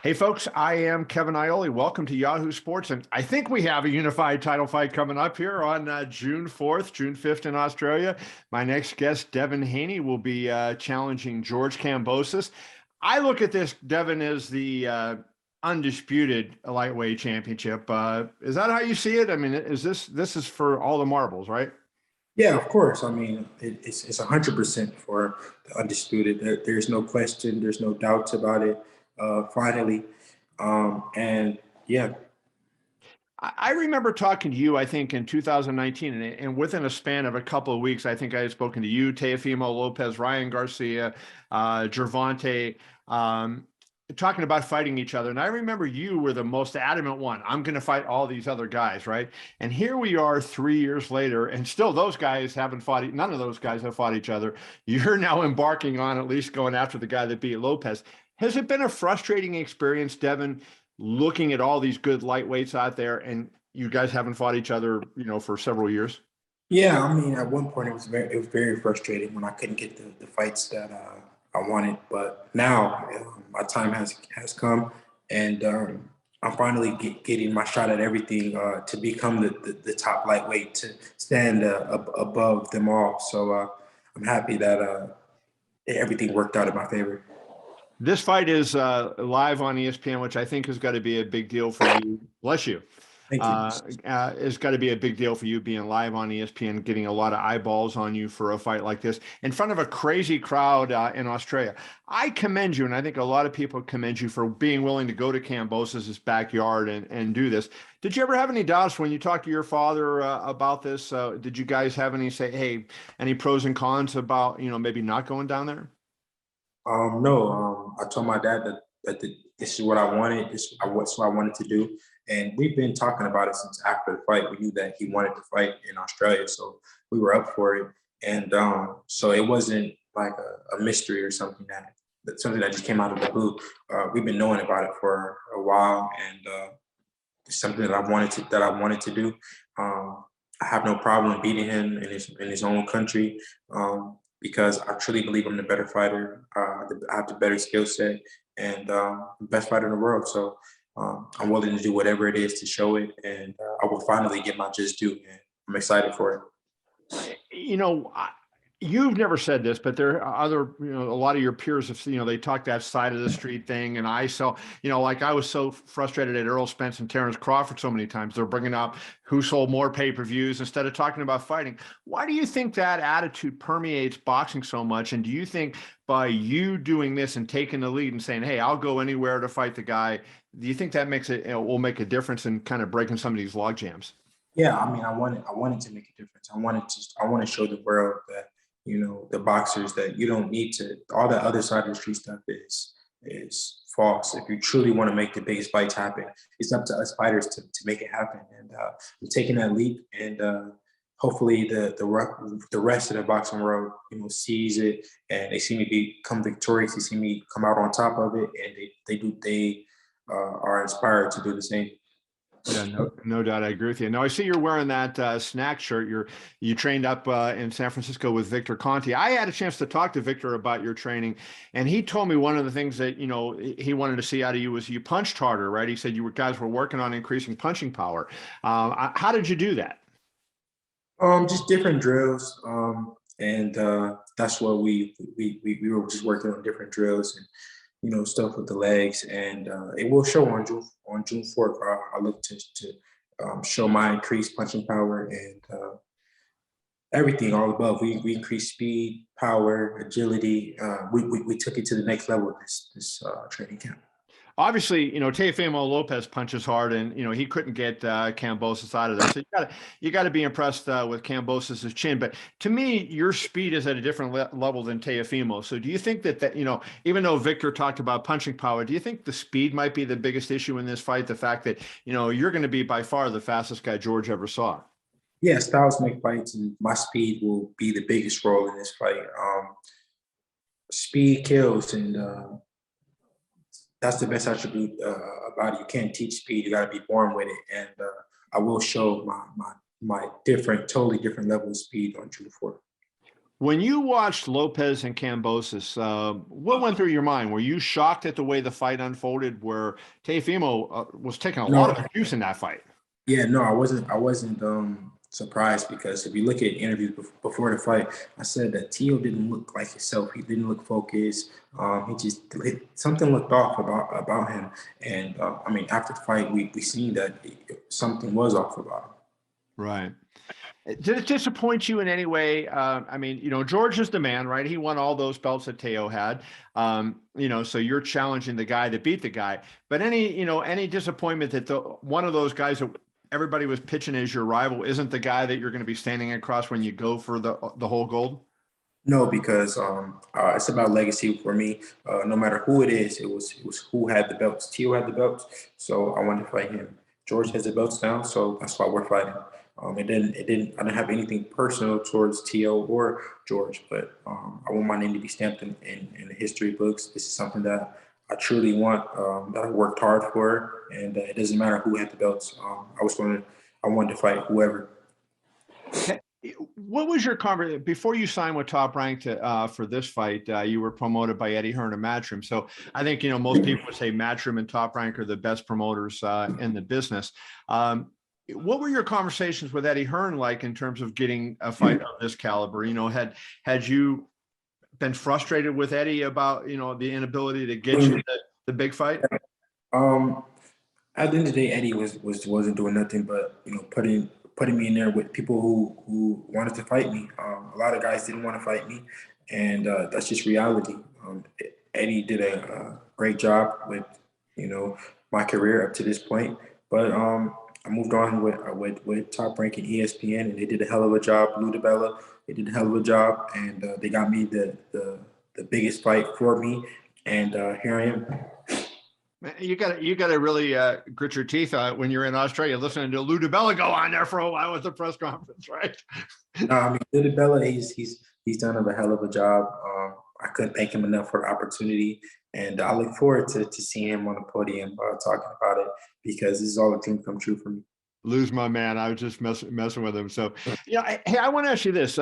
Hey, folks, I am Kevin Iole. Welcome to Yahoo Sports. And I think we have a unified title fight coming up here on June 4th, June 5th in Australia. My next guest, Devin Haney, will be challenging George Kambosos. I look at this, Devin, as the undisputed lightweight championship. Is that how you see it? I mean, this is for all the marbles, right? Yeah, of course. I mean, it's 100% for the undisputed. There's no question. There's no doubts about it. Finally, and yeah. I remember talking to you, I think, in 2019, and within a span of a couple of weeks, I think I had spoken to you, Teofimo Lopez, Ryan Garcia, Gervonta, talking about fighting each other. And I remember you were the most adamant one. I'm going to fight all these other guys, right? And here we are 3 years later, and still those guys haven't fought. None of those guys have fought each other. You're now embarking on at least going after the guy that beat Lopez. Has it been a frustrating experience, Devin, looking at all these good lightweights out there, and you guys haven't fought each other, for several years? Yeah, I mean, at one point it was very frustrating when I couldn't get the fights that I wanted. But now my time has come, and I'm finally getting my shot at everything to become the top lightweight, to stand above them all. So I'm happy that everything worked out in my favor. This fight is live on ESPN, which I think has got to be a big deal for you. Bless you. Thank you. It's got to be a big deal for you being live on ESPN, getting a lot of eyeballs on you for a fight like this in front of a crazy crowd in Australia. I commend you, and I think a lot of people commend you for being willing to go to Kambosos' backyard and do this. Did you ever have any doubts when you talked to your father about this? Did you guys have any pros and cons about, maybe not going down there? No, I told my dad that this is what I wanted. This is what I wanted to do, and we've been talking about it since after the fight. We knew that he wanted to fight in Australia, so we were up for it. And so it wasn't like a mystery or something that just came out of the blue. We've been knowing about it for a while, and it's something that I wanted to do. I have no problem beating him in his own country. Because I truly believe I'm the better fighter. I have the better skill set and the best fighter in the world. So I'm willing to do whatever it is to show it, and I will finally get my just due. And I'm excited for it. You know, you've never said this, but there are other, a lot of your peers have, they talk that side of the street thing. And like I was so frustrated at Errol Spence and Terrence Crawford so many times. They're bringing up who sold more pay-per-views instead of talking about fighting. Why do you think that attitude permeates boxing so much? And do you think by you doing this and taking the lead and saying, hey, I'll go anywhere to fight the guy, do you think that will make a difference in kind of breaking some of these log jams? Yeah, I mean, I wanted to make a difference. I want to show the world that the boxers, that you don't need to, all that other side of the street stuff is false. If you truly want to make the biggest fights happen, it's up to us fighters to make it happen. And I'm taking that leap, and hopefully the rest of the boxing world sees it, and they see me become victorious. They see me come out on top of it, and they are inspired to do the same. Yeah, no doubt. I agree with you. Now I see you're wearing that snack shirt. You trained up in San Francisco with Victor Conte. I had a chance to talk to Victor about your training, and he told me one of the things that he wanted to see out of you was you punched harder, right? He said guys were working on increasing punching power. How did you do that? Just different drills, and that's what we were just working on different drills and stuff with the legs, and it will show on June 4th. I look to show my increased punching power and everything all above. We increased speed, power, agility. We took it to the next level this training camp. Obviously, Teofimo Lopez punches hard, and he couldn't get Kambosos out of there. So you got to be impressed with Kambosos' chin. But to me, your speed is at a different level than Teofimo. So do you think that even though Victor talked about punching power, do you think the speed might be the biggest issue in this fight? The fact that you're going to be by far the fastest guy George ever saw. Yeah, styles make fights, and my speed will be the biggest role in this fight. Speed kills, and that's the best attribute about it. You can't teach speed; you got to be born with it. And I will show my totally different level of speed on June 4th. When you watched Lopez and Kambosos, what went through your mind? Were you shocked at the way the fight unfolded, where Teofimo was taking a lot No, of abuse in that fight? yeah, no, I wasn't surprised because if you look at interviews before the fight, I said that Tio didn't look like himself. He didn't look focused. He just something looked off about him. And I mean, after the fight, we seen that something was off about him. Right. Did it disappoint you in any way? I mean, George is the man, right? He won all those belts that Teo had. So you're challenging the guy that beat the guy. But any disappointment that one of those guys that everybody was pitching as your rival isn't the guy that you're going to be standing across when you go for the whole gold? No, because it's about legacy for me. No matter who it is, it was who had the belts. Tio had the belts, so I wanted to fight him. George has the belts now, so that's why we're fighting. It didn't. I didn't have anything personal towards Tio or George, but I want my name to be stamped in the history books. This is something that I truly want, that I worked hard for, and it doesn't matter who had the belts. I wanted to fight whoever. What was your conversation before you signed with Top Rank for this fight? You were promoted by Eddie Hearn and Matchroom. So I think, most people would say Matchroom and Top Rank are the best promoters in the business. What were your conversations with Eddie Hearn like in terms of getting a fight of this caliber? Had you been frustrated with Eddie about, the inability to get you the big fight? Um, at the end of the day, Eddie wasn't doing nothing but putting me in there with people who wanted to fight me. A lot of guys didn't want to fight me, and that's just reality. Eddie did a great job with my career up to this point, but I moved on with Top Rank and ESPN, and they did a hell of a job. DiBella, they did a hell of a job, and they got me the biggest fight for me, and here I am. You got to really grit your teeth when you're in Australia, listening to Lou DiBella go on there for a while with the press conference, right? I mean, DiBella, he's done a hell of a job. I couldn't thank him enough for the opportunity, and I look forward to seeing him on the podium talking about it, because this is all a dream come true for me. Lou's my man. I was just messing with him. So, hey, I want to ask you this.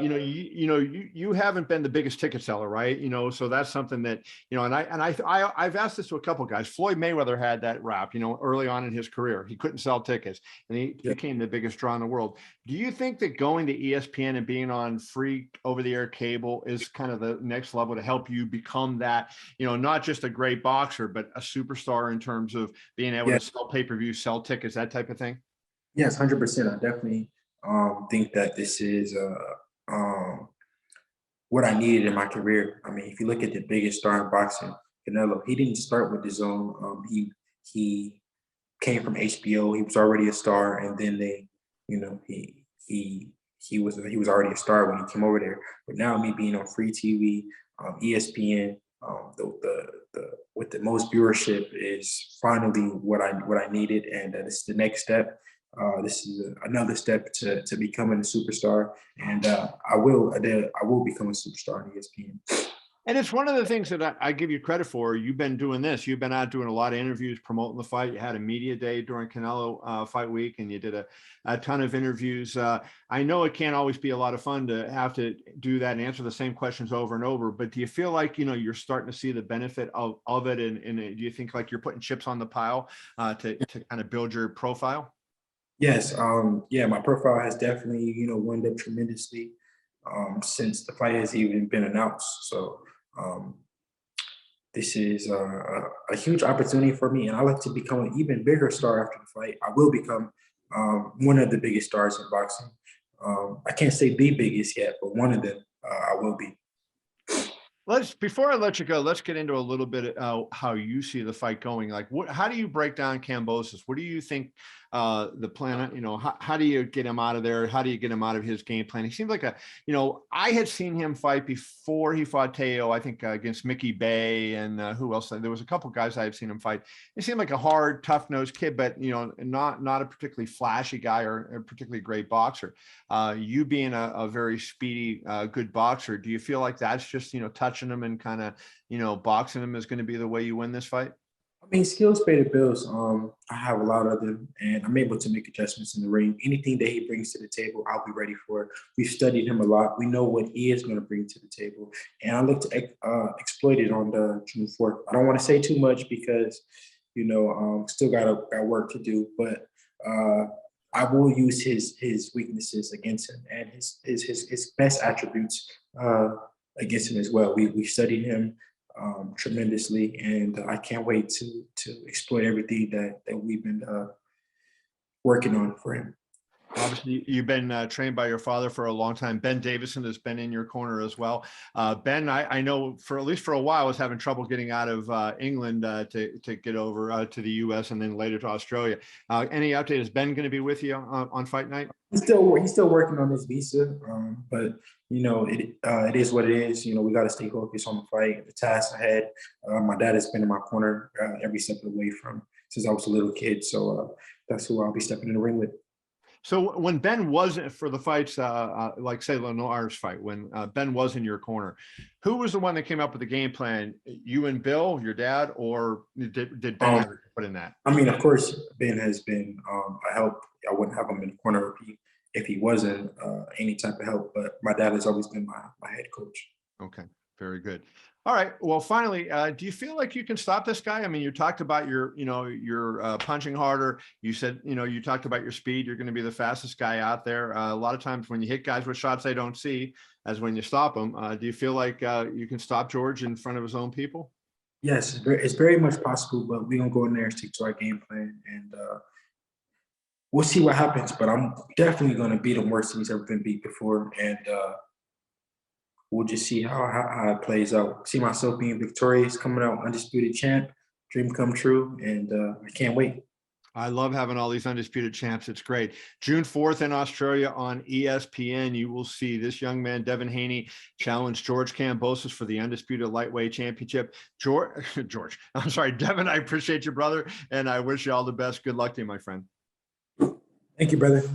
You haven't been the biggest ticket seller, right? So that's something that, and I've asked this to a couple of guys. Floyd Mayweather had that rap, early on in his career. He couldn't sell tickets, and he became the biggest draw in the world. Do you think that going to ESPN and being on free over-the-air cable is kind of the next level to help you become that, not just a great boxer, but a superstar in terms of being able to sell pay-per-view, sell tickets, that type of thing? Yes, 100%. I definitely think that this is what I needed in my career. I mean, if you look at the biggest star in boxing, Canelo, he didn't start with his own. He came from HBO. He was already a star, and then he was already a star when he came over there. But now, me being on free TV, ESPN, the with the most viewership is finally what I needed, and this is the next step. This is another step to becoming a superstar, and I will become a superstar in ESPN. And it's one of the things that I give you credit for. You've been doing this. You've been out doing a lot of interviews, promoting the fight. You had a media day during Canelo fight week, and you did a ton of interviews. I know it can't always be a lot of fun to have to do that and answer the same questions over and over, but do you feel like, you're starting to see the benefit of it? And do you think like you're putting chips on the pile to kind of build your profile? Yes, my profile has definitely went up tremendously since the fight has even been announced. So this is a huge opportunity for me, and I like to become an even bigger star after the fight. I will become one of the biggest stars in boxing. I can't say the biggest yet, but one of them I will be. Before I let you go, let's get into a little bit how you see the fight going. Like, how do you break down Kambosos? What do you think the plan? How do you get him out of there? How do you get him out of his game plan? He seems like I had seen him fight before he fought Teo, I think against Mickey Bay and who else? There was a couple guys I had seen him fight. He seemed like a hard, tough-nosed kid, but not a particularly flashy guy or a particularly great boxer. You being a very speedy, good boxer, do you feel like that's just touching him and kind of boxing him is going to be the way you win this fight? I mean, skills pay the bills. I have a lot of them, and I'm able to make adjustments in the ring. Anything that he brings to the table, I'll be ready for. We've studied him a lot. We know what he is going to bring to the table, and I look to exploit it on the June 4th. I don't want to say too much because, still got work to do, but I will use his weaknesses against him and his best attributes against him as well. We studied him tremendously, and I can't wait to exploit everything that we've been working on for him. Obviously, you've been trained by your father for a long time. Ben Davidson has been in your corner as well. Ben, I know for at least for a while was having trouble getting out of England to get over to the U.S. and then later to Australia. Any update? Is Ben going to be with you on fight night? He's still working on his visa, but it is what it is. We got to stay focused on the fight, the task ahead. My dad has been in my corner every step of the way from since I was a little kid, so that's who I'll be stepping in the ring with. So when Ben wasn't for the fights, like say Lenoir's fight, when Ben was in your corner, who was the one that came up with the game plan? You and Bill, your dad, or did Ben have put in that? I mean, of course, Ben has been a help. I wouldn't have him in the corner if he wasn't any type of help. But my dad has always been my head coach. Okay, very good. All right. Well, finally, do you feel like you can stop this guy? I mean, you talked about your punching harder. You said, you talked about your speed. You're going to be the fastest guy out there. A lot of times when you hit guys with shots they don't see, as when you stop them, do you feel like you can stop George in front of his own people? Yes, it's very much possible, but we're going to go in there and stick to our game plan, and we'll see what happens. But I'm definitely going to beat him worse than he's ever been beat before, and we'll just see how it plays out. See myself being victorious, coming out undisputed champ, dream come true, and I can't wait. I love having all these undisputed champs. It's great. June 4th in Australia on ESPN, you will see this young man, Devin Haney, challenge George Kambosos for the undisputed lightweight championship. Devin, I appreciate you, brother, and I wish you all the best. Good luck to you, my friend. Thank you, brother.